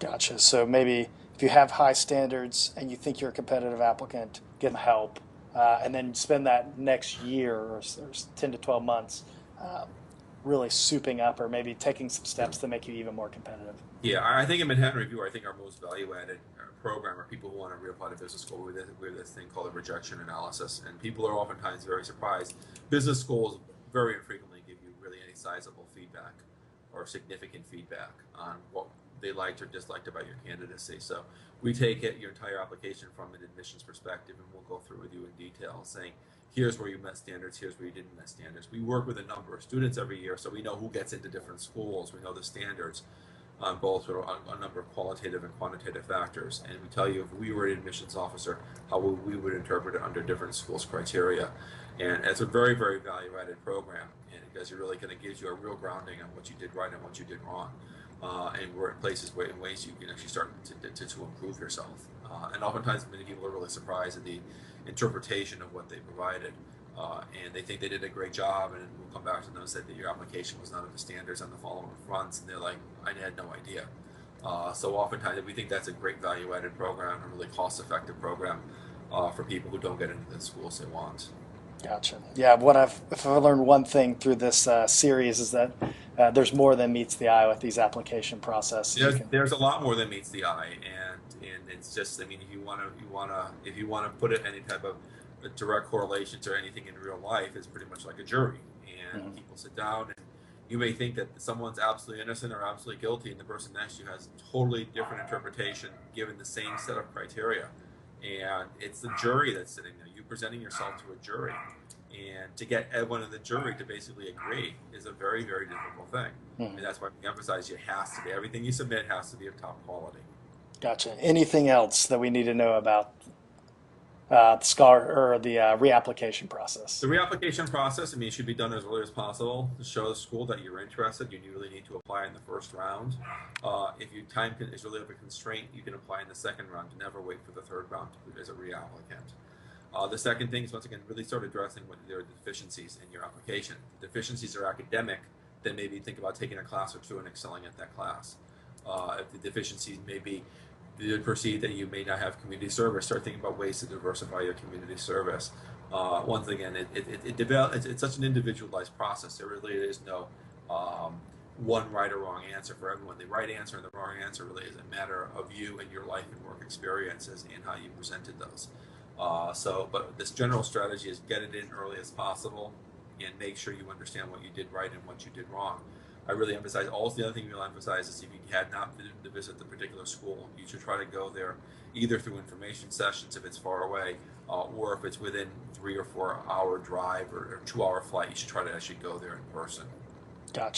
Gotcha. So maybe if you have high standards and you think you're a competitive applicant, get them help, and then spend that next year or 10 to 12 months uh, really souping up or maybe taking some Yeah. steps to make you even more competitive. Yeah, I think in Manhattan Review, I think our most value-added program are people who want to reapply to business school with this thing called a rejection analysis, and people are oftentimes very surprised. Business schools very infrequently give you really any sizable feedback or significant feedback on what they liked or disliked about your candidacy. So we take it your entire application from an admissions perspective, and we'll go through with you in detail, saying here's where you met standards, here's where you didn't met standards. We work with a number of students every year, so we know who gets into different schools. We know the standards on both sort of a number of qualitative and quantitative factors. And we tell you if we were an admissions officer, how we would interpret it under different schools' criteria. And it's a very, very value-added program, and because it really kind of gives you a real grounding on what you did right and what you did wrong. And we're in places where in ways you can actually start to improve yourself. And oftentimes many people are really surprised at the interpretation of what they provided. And they think they did a great job, and we'll come back to them and say that your application was not up to standards on the following fronts, and they're like, I had no idea. So oftentimes we think that's a great value-added program, a really cost-effective program for people who don't get into the schools they want. Gotcha. Yeah, if I learned one thing through this series is that there's more than meets the eye with these application processes. You can, There's a lot more than meets the eye, and it's just, I mean, if you want to put it any type of a direct correlation to anything in real life, it's pretty much like a jury, and Mhm. people sit down and you may think that someone's absolutely innocent or absolutely guilty, and the person next to you has a totally different interpretation given the same set of criteria. And it's the jury that's sitting there. You presenting yourself to a jury, and to get everyone in the jury to basically agree is a very, very difficult thing. And Mhm. that's why we emphasize it has to be everything you submit has to be of top quality. Gotcha. Anything else that we need to know about the scholar or the reapplication The process? reapplication process, I mean, it should be done as early as possible to show the school that you're interested. You really need to apply in the first round. If your time is really of a constraint, you can apply in the second round. Never wait for the third round as a reapplicant. The second thing is, once again, really start addressing what there are deficiencies in your application. If the deficiencies are academic, then maybe think about taking a class or two and excelling at that class. If the deficiencies may be you perceive that you may not have community service, start thinking about ways to diversify your community service. Once again, it's such an individualized process. There really is no one right or wrong answer for everyone. The right answer and the wrong answer really is a matter of you and your life and work experiences and how you presented those. But this general strategy is get it in early as possible and make sure you understand what you did right and what you did wrong. I really emphasize. Also, the other thing we'll emphasize is if you had not been to visit the particular school, you should try to go there either through information sessions if it's far away, or if it's within 3 or 4 hour drive or 2 hour flight. You should try to actually go there in person. Gotcha.